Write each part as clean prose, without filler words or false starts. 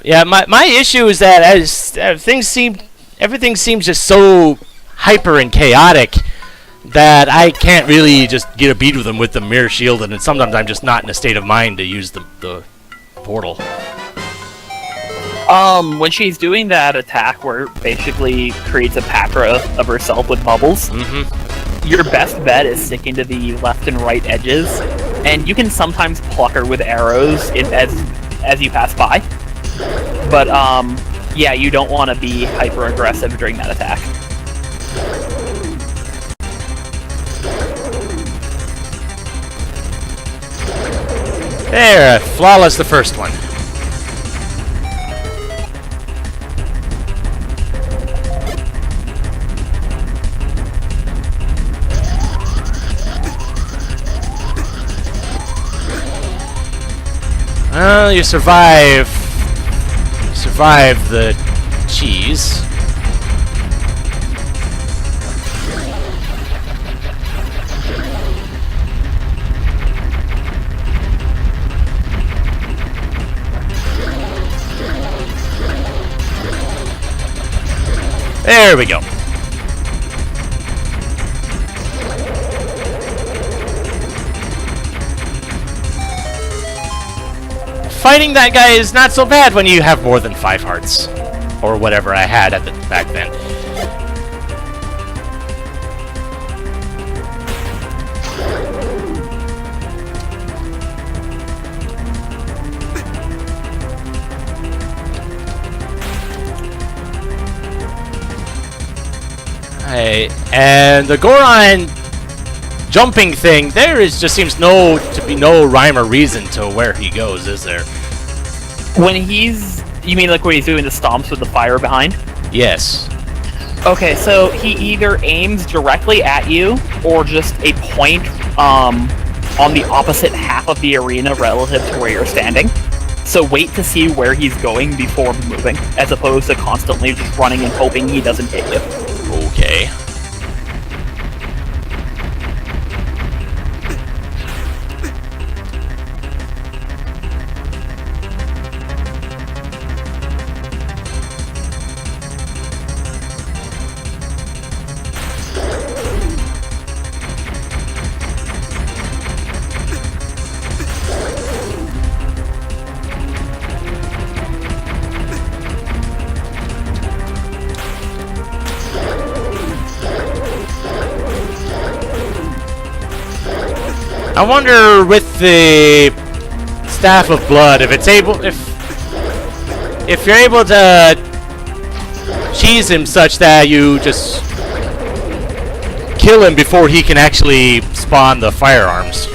Yeah, my issue is that as everything seems just so hyper and chaotic that I can't really just get a beat with them with the mirror shield, and sometimes I'm just not in a state of mind to use the portal. When she's doing that attack where it basically creates a Patra of herself with bubbles, your best bet is sticking to the left and right edges, and you can sometimes pluck her with arrows as you pass by. But yeah, you don't want to be hyper aggressive during that attack. There, flawless the first one. Well, you survive the cheese. There we go. Fighting that guy is not so bad when you have more than 5 hearts. Or whatever I had at the back then. And the Goron jumping thing, just seems to be no rhyme or reason to where he goes, is there? You mean like when he's doing the stomps with the fire behind? Yes. Okay, so he either aims directly at you, or just a point on the opposite half of the arena relative to where you're standing. So wait to see where he's going before moving, as opposed to constantly just running and hoping he doesn't hit you. Okay. I wonder with the Staff of Blood if you're able to cheese him such that you just kill him before he can actually spawn the firearms.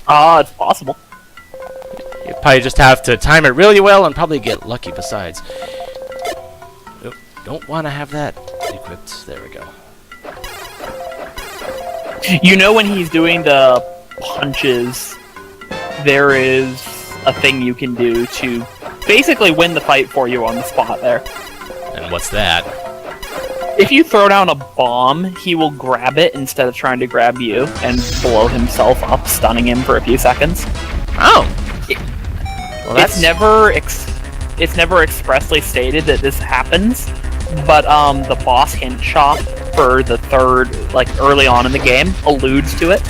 It's possible. You probably just have to time it really well and probably get lucky besides. Don't want to have that equipped. There we go. You know when he's doing the punches, there is a thing you can do to basically win the fight for you on the spot there. And what's that? If you throw down a bomb, he will grab it instead of trying to grab you and blow himself up, stunning him for a few seconds. Oh! Well, it's never expressly stated that this happens, but the boss hint shop for the third, like early on in the game, alludes to it.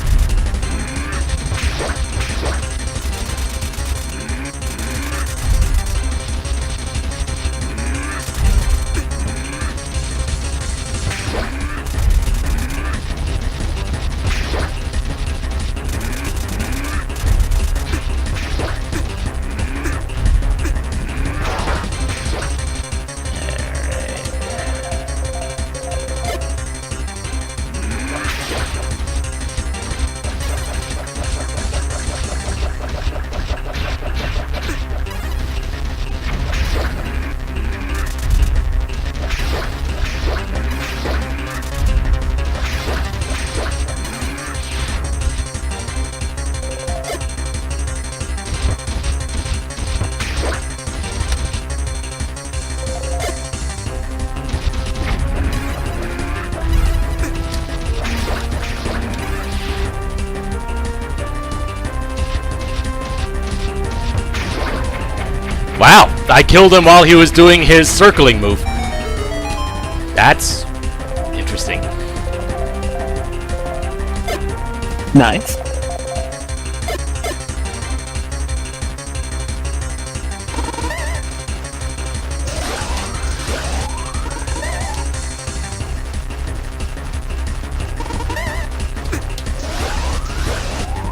Wow. I killed him while he was doing his circling move. That's interesting. Nice.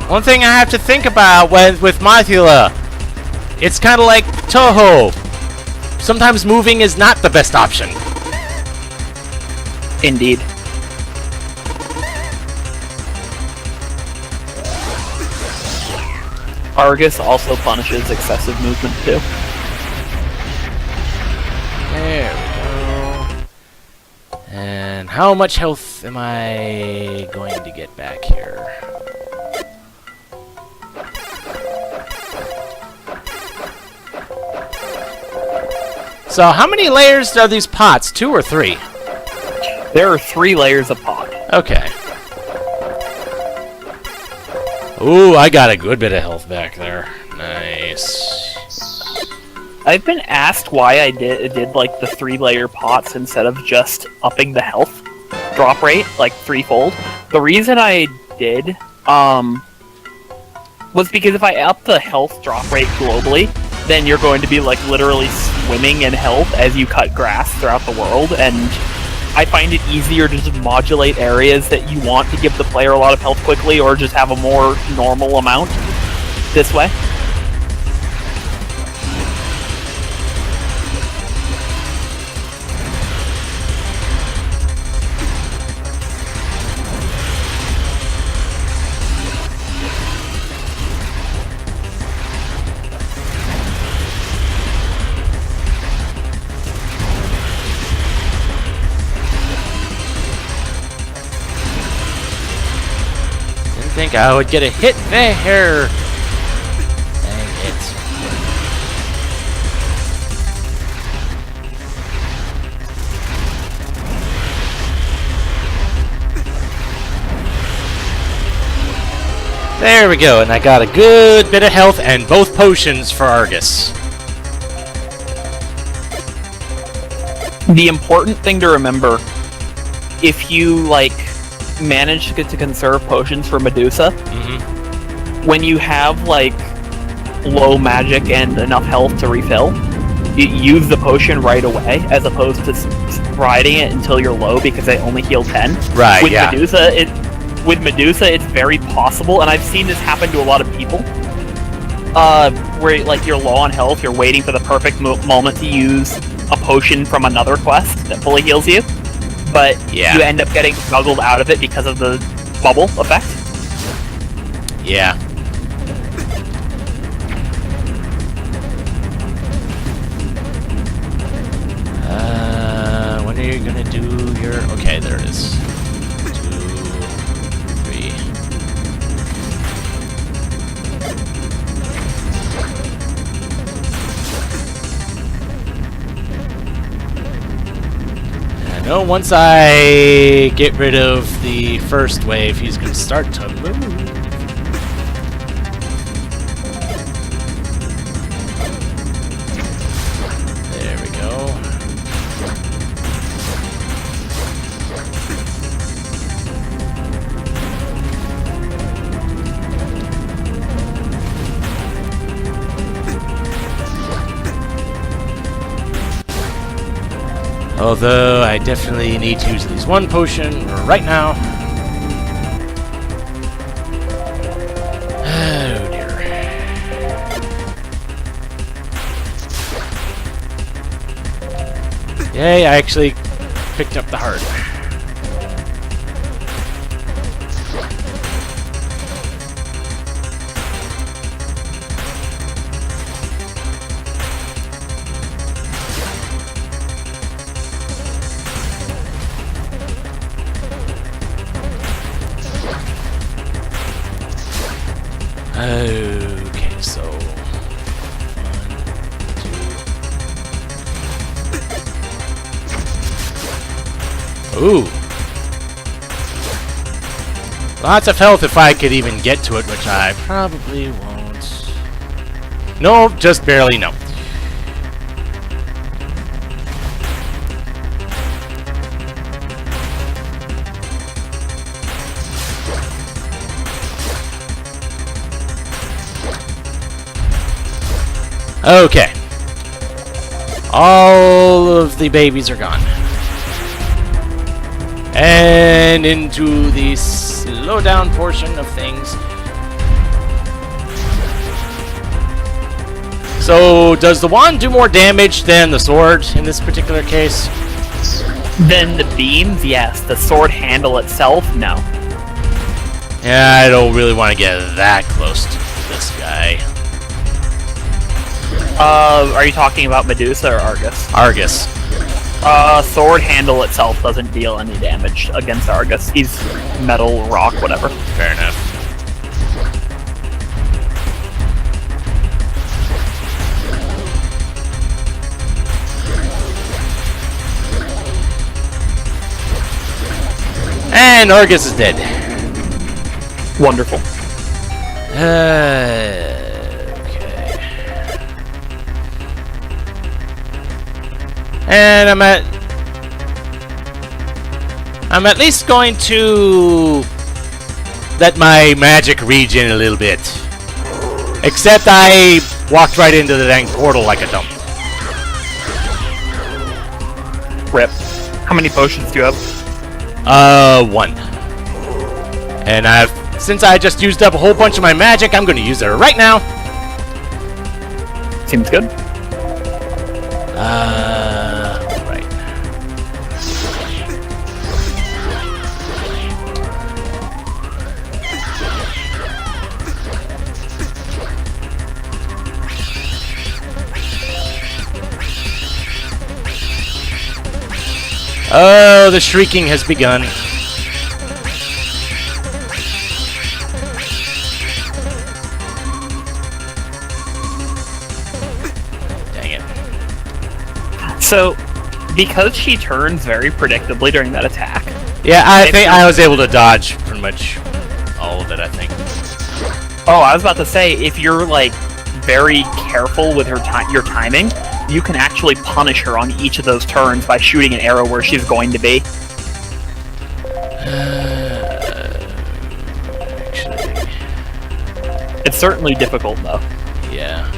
One thing I have to think about with Mothula, it's kind of like Toho. Sometimes moving is not the best option. Indeed. Argus also punishes excessive movement too. There we go. And how much health am I going to get back here? So how many layers are these pots? 2 or 3? There are 3 layers of pot. Okay. Ooh, I got a good bit of health back there. Nice. I've been asked why I did like the 3-layer pots instead of just upping the health drop rate like 3-fold. The reason I did was because if I up the health drop rate globally, then you're going to be like literally swimming in health as you cut grass throughout the world, and I find it easier to just modulate areas that you want to give the player a lot of health quickly, or just have a more normal amount this way. Think I would get a hit there. Dang it. There we go, and I got a good bit of health and both potions for Argus. The important thing to remember, if you like manage to get to conserve potions for Medusa, when you have like low magic and enough health to refill, you use the potion right away as opposed to riding it until you're low because they only heal 10. Right. With Yeah. Medusa, it's very possible, and I've seen this happen to a lot of people. Where like you're low on health, you're waiting for the perfect moment to use a potion from another quest that fully heals you. But Yeah. you end up getting juggled out of it because of the bubble effect. Yeah. When are you gonna do your... Okay, there it is. 2, 3. I know once I get rid of the first wave, he's gonna start to move. There we go. Although I definitely need to use at least one potion right now. Oh dear. Yay, I actually picked up the heart. Okay, so 1, 2. Ooh. Lots of health if I could even get to it, which I probably won't. No, just barely, no. Okay. All of the babies are gone. And into the slow down portion of things. So, does the wand do more damage than the sword in this particular case? Then the beams, yes. The sword handle itself, no. Yeah, I don't really want to get that close to this guy. Are you talking about Medusa or Argus? Argus. Sword handle itself doesn't deal any damage against Argus. He's metal, rock, whatever. Fair enough. And Argus is dead. Wonderful. Okay. And I'm at least going to let my magic regen a little bit. Except I walked right into the dang portal like a dump. Rip. How many potions do you have? One. And since I just used up a whole bunch of my magic, I'm going to use it right now. Seems good. Right. Oh, the shrieking has begun. Dang it. So, because she turns very predictably during that attack. Yeah, I think I was able to dodge pretty much all of it, I think. Oh, I was about to say, if you're like very careful with your timing, you can actually punish her on each of those turns by shooting an arrow where she's going to be. Actually, It's certainly difficult, though. yeah.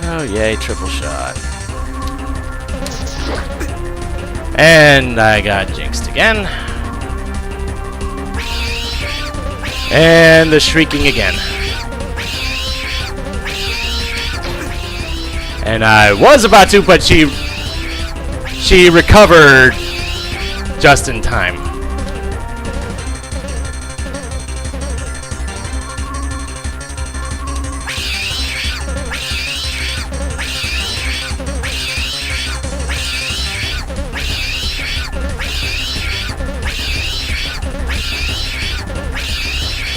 Oh, yay, triple shot. And I got jinxed again. And the shrieking again. And I was about to, but she recovered just in time.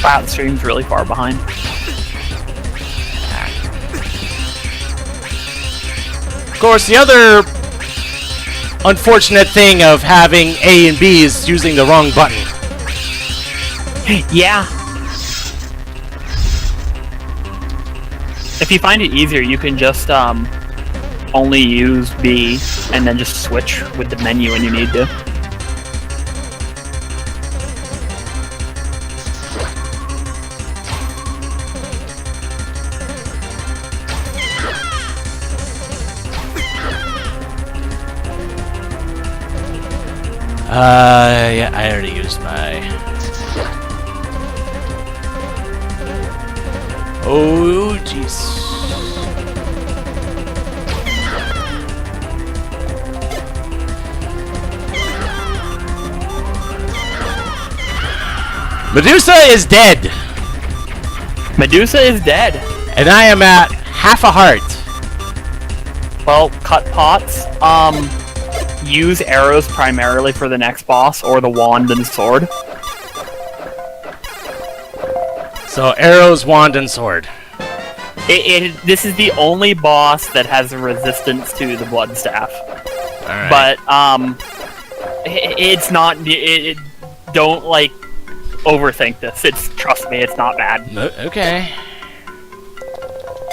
Wow, the stream's really far behind. Of course, the other unfortunate thing of having A and B is using the wrong button. Yeah. If you find it easier, you can just only use B and then just switch with the menu when you need to. Yeah, I already used my... Oh, jeez. Medusa is dead! Medusa is dead. And I am at half a heart. Well, cut pots. Use arrows primarily for the next boss, or the wand and sword. So, arrows, wand, and sword. This is the only boss that has a resistance to the blood staff. Alright. But, it's not... don't, like, overthink this. Trust me, it's not bad. Okay.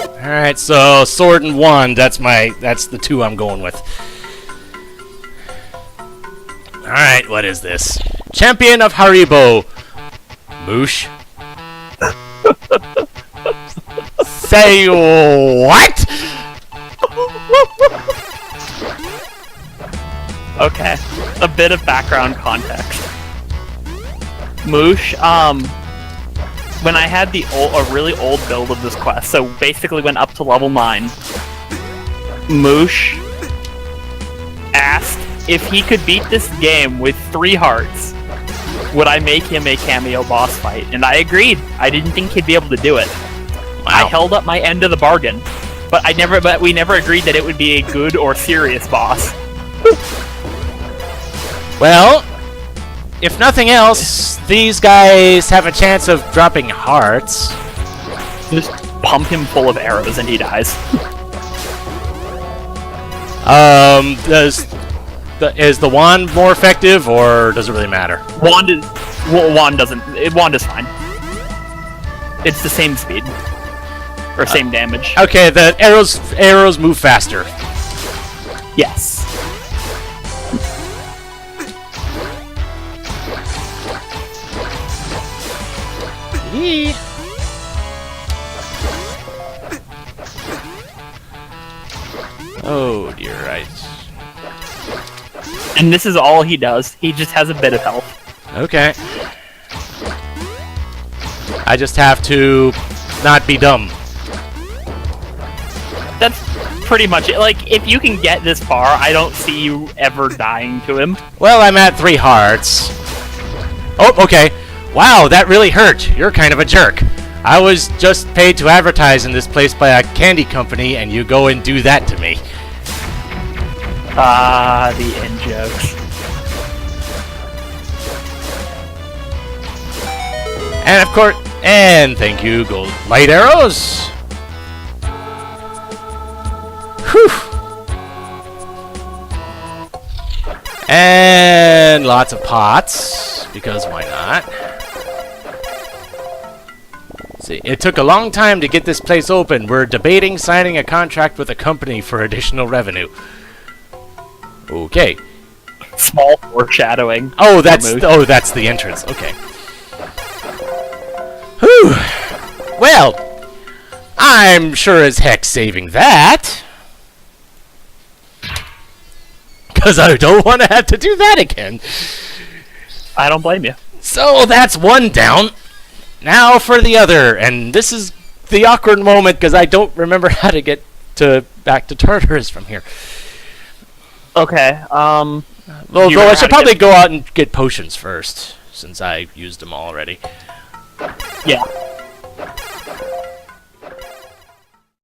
Alright, so sword and wand, that's the two I'm going with. Alright, what is this? Champion of Haribo. Moosh. Say what? Okay, a bit of background context. Moosh, when I had a really old build of this quest, so basically went up to level 9, Moosh asked if he could beat this game with 3 hearts, would I make him a cameo boss fight? And I agreed. I didn't think he'd be able to do it. Wow. I held up my end of the bargain, but we never agreed that it would be a good or serious boss. Well, if nothing else, these guys have a chance of dropping hearts. Just pump him full of arrows and he dies. Is the wand more effective, or does it really matter? Wand is fine. It's the same speed or same damage. Okay, the arrows move faster. Yes. Yee. Oh dear, right. And this is all he does. He just has a bit of health. Okay. I just have to not be dumb. That's pretty much it. Like, if you can get this far, I don't see you ever dying to him. Well, I'm at 3 hearts. Oh, okay. Wow, that really hurt. You're kind of a jerk. I was just paid to advertise in this place by a candy company, and you go and do that to me. Ah, the end jokes. And of course, and thank you, gold light arrows. Whew. And lots of pots, because why not? See, it took a long time to get this place open. We're debating signing a contract with a company for additional revenue. Okay. Small foreshadowing. Oh, that's the entrance. Okay. Whew. Well, I'm sure as heck saving that. Because I don't want to have to do that again. I don't blame you. So that's one down. Now for the other. And this is the awkward moment because I don't remember how to get back to Tartarus from here. Okay, Though I should probably go out and get potions first, since I used them already. Yeah.